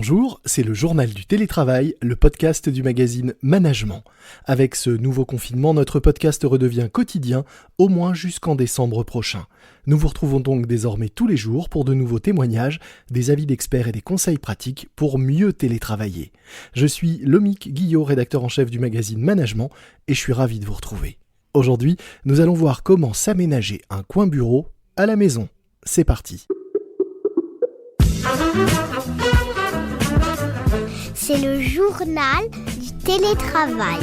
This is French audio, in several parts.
Bonjour, c'est le journal du télétravail, le podcast du magazine Management. Avec ce nouveau confinement, notre podcast redevient quotidien, au moins jusqu'en décembre prochain. Nous vous retrouvons donc désormais tous les jours pour de nouveaux témoignages, des avis d'experts et des conseils pratiques pour mieux télétravailler. Je suis Lomique Guillot, rédacteur en chef du magazine Management, et je suis ravi de vous retrouver. Aujourd'hui, nous allons voir comment s'aménager un coin bureau à la maison. C'est parti. C'est le journal du télétravail.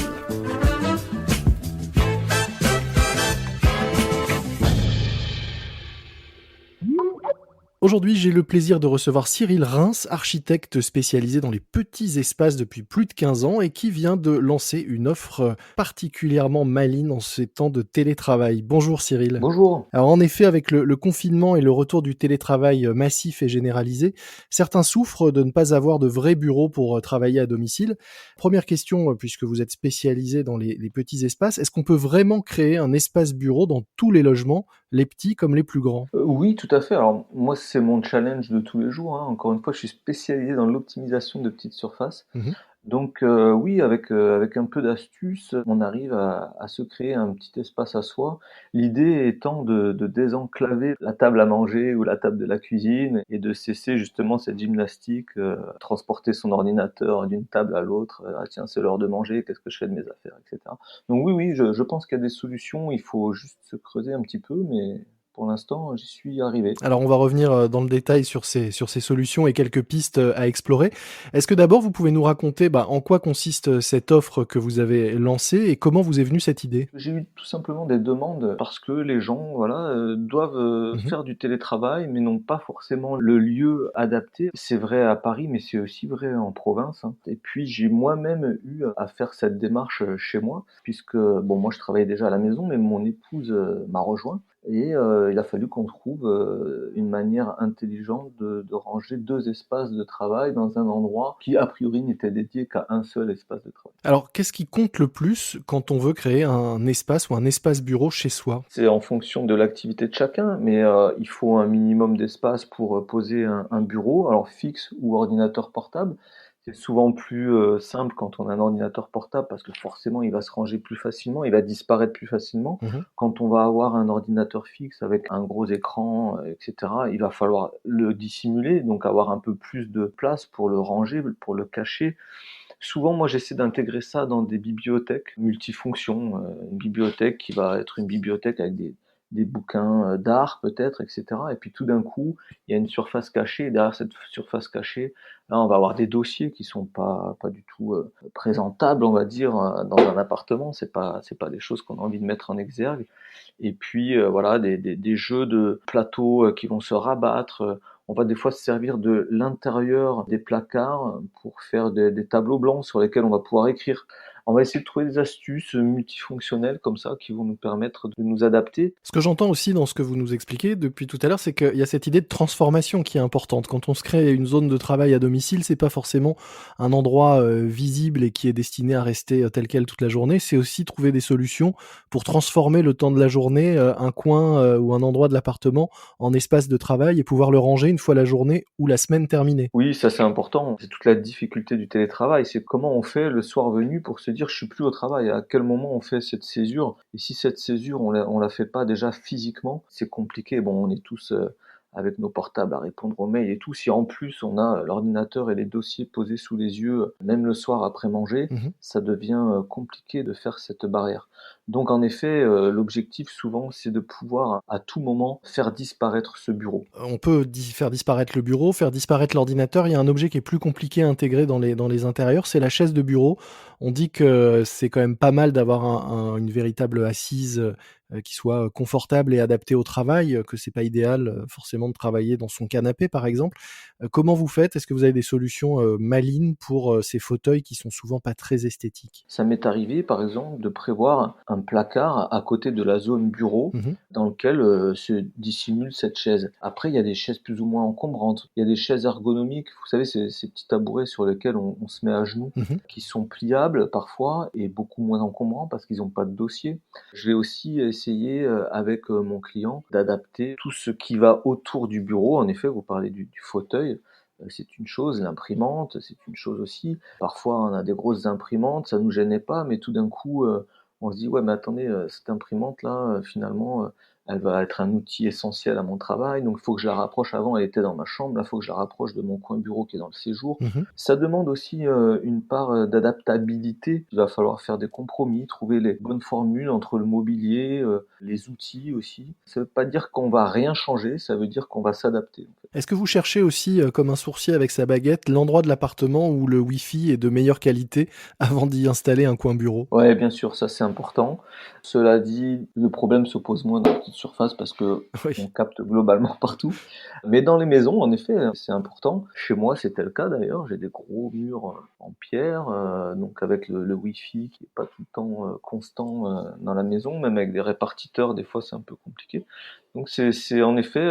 Aujourd'hui, j'ai le plaisir de recevoir Cyril Reims, architecte spécialisé dans les petits espaces depuis plus de 15 ans et qui vient de lancer une offre particulièrement maligne en ces temps de télétravail. Bonjour Cyril. Bonjour. Alors en effet, avec le confinement et le retour du télétravail massif et généralisé, certains souffrent de ne pas avoir de vrais bureaux pour travailler à domicile. Première question, puisque vous êtes spécialisé dans les petits espaces, est-ce qu'on peut vraiment créer un espace bureau dans tous les logements, les petits comme les plus grands ? Oui, tout à fait. Alors moi, c'est mon challenge de tous les jours, hein. Encore une fois, je suis spécialisé dans l'optimisation de petites surfaces. Donc oui, avec un peu d'astuce, on arrive à se créer un petit espace à soi. L'idée étant de désenclaver la table à manger ou la table de la cuisine et de cesser justement cette gymnastique, transporter son ordinateur d'une table à l'autre. Ah tiens, c'est l'heure de manger, qu'est-ce que je fais de mes affaires, etc. Donc oui, je pense qu'il y a des solutions, il faut juste se creuser un petit peu, mais pour l'instant, j'y suis arrivé. Alors on va revenir dans le détail sur ces solutions et quelques pistes à explorer. Est-ce que d'abord vous pouvez nous raconter en quoi consiste cette offre que vous avez lancée et comment vous est venue cette idée ? J'ai eu tout simplement des demandes parce que les gens, voilà, doivent faire du télétravail, mais n'ont pas forcément le lieu adapté. C'est vrai à Paris, mais c'est aussi vrai en province, hein. Et puis j'ai moi-même eu à faire cette démarche chez moi, puisque bon, moi je travaillais déjà à la maison, mais mon épouse m'a rejoint. Et il a fallu qu'on trouve une manière intelligente de ranger 2 espaces de travail dans un endroit qui, a priori, n'était dédié qu'à un seul espace de travail. Alors qu'est-ce qui compte le plus quand on veut créer un espace ou un espace bureau chez soi ? C'est en fonction de l'activité de chacun, mais il faut un minimum d'espace pour poser un bureau, alors fixe ou ordinateur portable. C'est souvent plus simple quand on a un ordinateur portable parce que forcément il va se ranger plus facilement, il va disparaître plus facilement. Quand on va avoir un ordinateur fixe avec un gros écran, etc., il va falloir le dissimuler, donc avoir un peu plus de place pour le ranger, pour le cacher. Souvent, moi, j'essaie d'intégrer ça dans des bibliothèques multifonctions, une bibliothèque qui va être une bibliothèque avec des bouquins d'art peut-être, etc. Et puis tout d'un coup, il y a une surface cachée. Et derrière cette surface cachée, là, on va avoir des dossiers qui sont pas du tout présentables, on va dire, dans un appartement. C'est pas des choses qu'on a envie de mettre en exergue. Et puis voilà, des jeux de plateaux qui vont se rabattre. On va des fois se servir de l'intérieur des placards pour faire des tableaux blancs sur lesquels on va pouvoir écrire. On va essayer de trouver des astuces multifonctionnelles comme ça qui vont nous permettre de nous adapter. Ce que j'entends aussi dans ce que vous nous expliquez depuis tout à l'heure, c'est qu'il y a cette idée de transformation qui est importante. Quand on se crée une zone de travail à domicile, c'est pas forcément un endroit visible et qui est destiné à rester tel quel toute la journée. C'est aussi trouver des solutions pour transformer le temps de la journée, un coin ou un endroit de l'appartement en espace de travail et pouvoir le ranger une fois la journée ou la semaine terminée. Oui, ça c'est important. C'est toute la difficulté du télétravail. C'est comment on fait le soir venu pour se dire je suis plus au travail. À quel moment on fait cette césure? Et si cette césure on la fait pas déjà physiquement, c'est compliqué. Bon, on est tous avec nos portables à répondre aux mails et tout. Si en plus on a l'ordinateur et les dossiers posés sous les yeux, même le soir après manger, ça devient compliqué de faire cette barrière. Donc en effet, l'objectif souvent c'est de pouvoir à tout moment faire disparaître ce bureau. On peut faire disparaître le bureau, faire disparaître l'ordinateur. Il y a un objet qui est plus compliqué à intégrer dans les intérieurs, c'est la chaise de bureau. On dit que c'est quand même pas mal d'avoir une véritable assise qui soit confortable et adaptée au travail, que c'est pas idéal forcément de travailler dans son canapé par exemple. Comment vous faites ? Est-ce que vous avez des solutions malines pour ces fauteuils qui sont souvent pas très esthétiques ? Ça m'est arrivé, par exemple, de prévoir un placard à côté de la zone bureau dans lequel se dissimule cette chaise. Après, il y a des chaises plus ou moins encombrantes. Il y a des chaises ergonomiques, vous savez, ces petits tabourets sur lesquels on se met à genoux, qui sont pliables parfois et beaucoup moins encombrants parce qu'ils n'ont pas de dossier. Je vais aussi essayer avec mon client d'adapter tout ce qui va autour du bureau. En effet, vous parlez du fauteuil. c'est une chose, l'imprimante, c'est une chose aussi. Parfois, on a des grosses imprimantes, ça nous gênait pas, mais tout d'un coup, on se dit: «Ouais, mais attendez, cette imprimante-là, finalement, elle va être un outil essentiel à mon travail, donc il faut que je la rapproche». Avant, elle était dans ma chambre, là, il faut que je la rapproche de mon coin bureau qui est dans le séjour. Mmh. Ça demande aussi, une part, d'adaptabilité. Il va falloir faire des compromis, trouver les bonnes formules entre le mobilier, les outils aussi. Ça veut pas dire qu'on va rien changer, ça veut dire qu'on va s'adapter, en fait. Est-ce que vous cherchez aussi, comme un sourcier avec sa baguette, l'endroit de l'appartement où le wifi est de meilleure qualité avant d'y installer un coin bureau? Ouais, bien sûr, ça c'est important. Cela dit, le problème se pose moins dans les petites surfaces parce qu'on Oui. capte globalement partout. Mais dans les maisons, en effet, c'est important. Chez moi, c'était le cas d'ailleurs. J'ai des gros murs en pierre, donc avec le Wi-Fi qui est pas tout le temps constant dans la maison, même avec des répartiteurs, des fois c'est un peu compliqué. Donc c'est en effet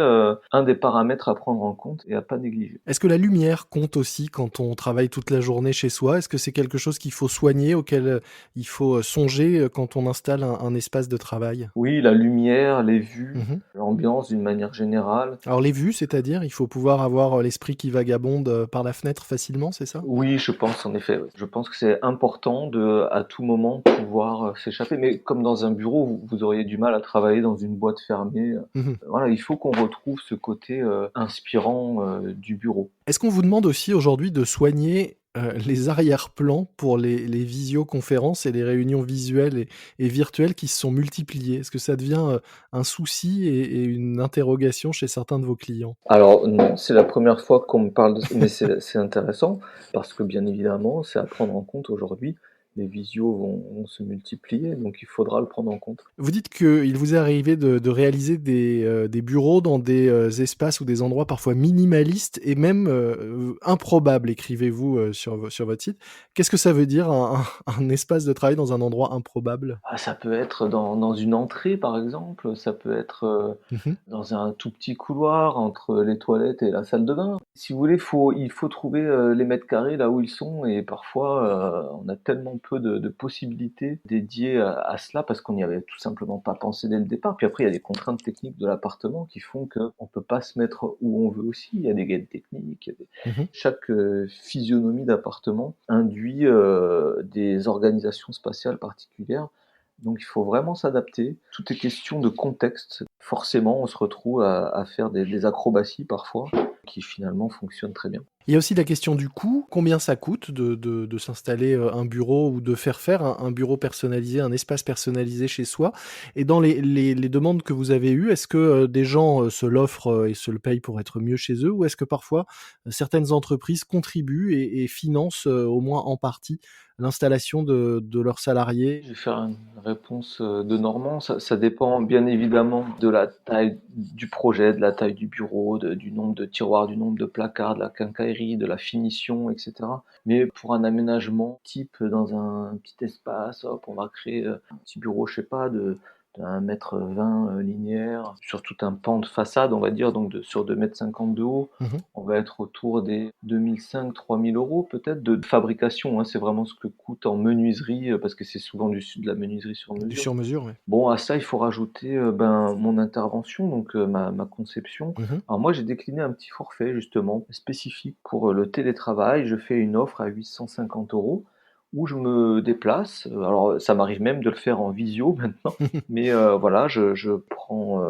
un des paramètres à prendre en compte et à pas négliger. Est-ce que la lumière compte aussi quand on travaille toute la journée chez soi? Est-ce que c'est quelque chose qu'il faut soigner, auquel, il faut, songer, quand on installe un espace de travail? Oui, la lumière, les vues, Mmh. l'ambiance d'une manière générale. Alors les vues, c'est-à-dire? Il faut pouvoir avoir, l'esprit qui vagabonde, par la fenêtre facilement, c'est ça? Oui, je pense en effet, oui. Je pense que c'est important de, à tout moment, pouvoir, s'échapper. Mais comme dans un bureau, vous auriez du mal à travailler dans une boîte fermée, Mmh. voilà, il faut qu'on retrouve ce côté, inspirant, du bureau. Est-ce qu'on vous demande aussi aujourd'hui de soigner, les arrière-plans pour les visioconférences et les réunions visuelles et virtuelles qui se sont multipliées? Est-ce que ça devient, un souci et une interrogation chez certains de vos clients? Alors non, c'est la première fois qu'on me parle de ça, mais c'est intéressant parce que bien évidemment, c'est à prendre en compte aujourd'hui. Les visios vont se multiplier, donc il faudra le prendre en compte. Vous dites qu'il vous est arrivé de réaliser des bureaux dans des, espaces ou des endroits parfois minimalistes et même, improbables, écrivez-vous, sur votre site. Qu'est-ce que ça veut dire un espace de travail dans un endroit improbable? Ah, ça peut être dans une entrée, par exemple, ça peut être, Mmh. dans un tout petit couloir entre les toilettes et la salle de bain. Si vous voulez, il faut trouver, les mètres carrés là où ils sont et parfois, on a tellement peu de possibilités dédiées à cela parce qu'on n'y avait tout simplement pas pensé dès le départ. Puis après, il y a des contraintes techniques de l'appartement qui font qu'on peut pas se mettre où on veut aussi. Il y a des gaines techniques, il y a des Mmh. chaque, physionomie d'appartement induit, des organisations spatiales particulières. Donc il faut vraiment s'adapter. Tout est question de contexte. Forcément, on se retrouve à faire des acrobaties parfois qui finalement fonctionnent très bien. Il y a aussi la question du coût. Combien ça coûte de s'installer, un bureau ou de faire un bureau personnalisé, un espace personnalisé chez soi? Et dans les demandes que vous avez eues, est-ce que, des gens, se l'offrent, et se le payent pour être mieux chez eux? Ou est-ce que parfois, certaines entreprises contribuent et financent, au moins en partie, l'installation de leurs salariés? Je vais faire une réponse de Normand. Ça dépend bien évidemment de la taille du projet, de la taille du bureau, du nombre de tiroirs, du nombre de placards, de la quincaillerie, de la finition, etc. Mais pour un aménagement type dans un petit espace, hop, on va créer un petit bureau, je sais pas, d'un mètre 20 linéaire sur tout un pan de façade, on va dire, donc sur 2,50 m de haut. Mmh. On va être autour des 2 500 – 3 000 euros peut-être de fabrication, hein. C'est vraiment ce que coûte en menuiserie, parce que c'est souvent de la menuiserie sur Du mesure. sur-mesure, ouais. Bon, à ça, il faut rajouter, mon intervention, donc ma conception. Mmh. Alors moi, j'ai décliné un petit forfait justement spécifique pour, le télétravail. Je fais une offre à 850 € où je me déplace, alors ça m'arrive même de le faire en visio maintenant, mais voilà, je prends,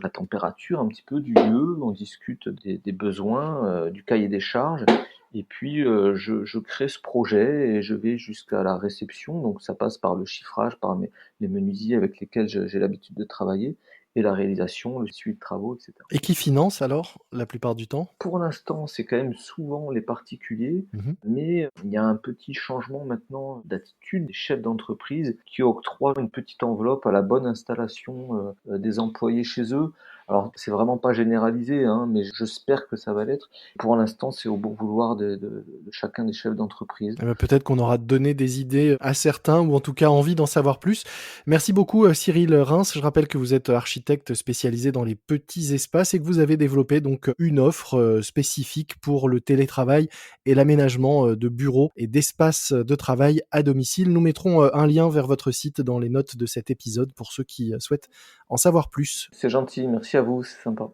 la température un petit peu du lieu, on discute des besoins, du cahier des charges et puis, je crée ce projet et je vais jusqu'à la réception, donc ça passe par le chiffrage, par les menuisiers avec lesquels j'ai l'habitude de travailler et la réalisation, le suivi de travaux, et cetera. Et qui finance alors, la plupart du temps? Pour l'instant, c'est quand même souvent les particuliers, Mmh. mais il y a un petit changement maintenant d'attitude des chefs d'entreprise qui octroient une petite enveloppe à la bonne installation, des employés chez eux. Alors, c'est vraiment pas généralisé, hein, mais j'espère que ça va l'être. Pour l'instant, c'est au bon vouloir de chacun des chefs d'entreprise. Eh bah, peut-être qu'on aura donné des idées à certains ou en tout cas envie d'en savoir plus. Merci beaucoup, Cyril Reims. Je rappelle que vous êtes architecte spécialisé dans les petits espaces et que vous avez développé donc une offre, spécifique pour le télétravail et l'aménagement, de bureaux et d'espaces de travail à domicile. Nous mettrons, un lien vers votre site dans les notes de cet épisode pour ceux qui, souhaitent en savoir plus. C'est gentil, merci à vous, c'est sympa.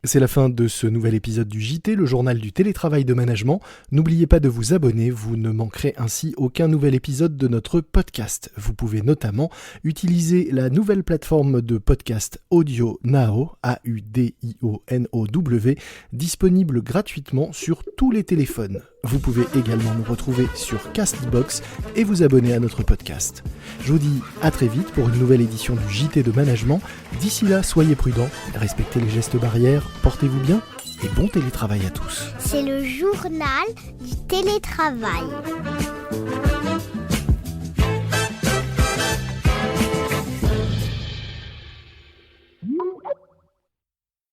C'est la fin de ce nouvel épisode du JT, le journal du télétravail de management. N'oubliez pas de vous abonner, vous ne manquerez ainsi aucun nouvel épisode de notre podcast. Vous pouvez notamment utiliser la nouvelle plateforme de podcast AudioNow, AudioNow, disponible gratuitement sur tous les téléphones. Vous pouvez également nous retrouver sur Castbox et vous abonner à notre podcast. Je vous dis à très vite pour une nouvelle édition du JT de management. D'ici là, soyez prudents, respectez les gestes barrières, portez-vous bien et bon télétravail à tous. C'est le journal du télétravail.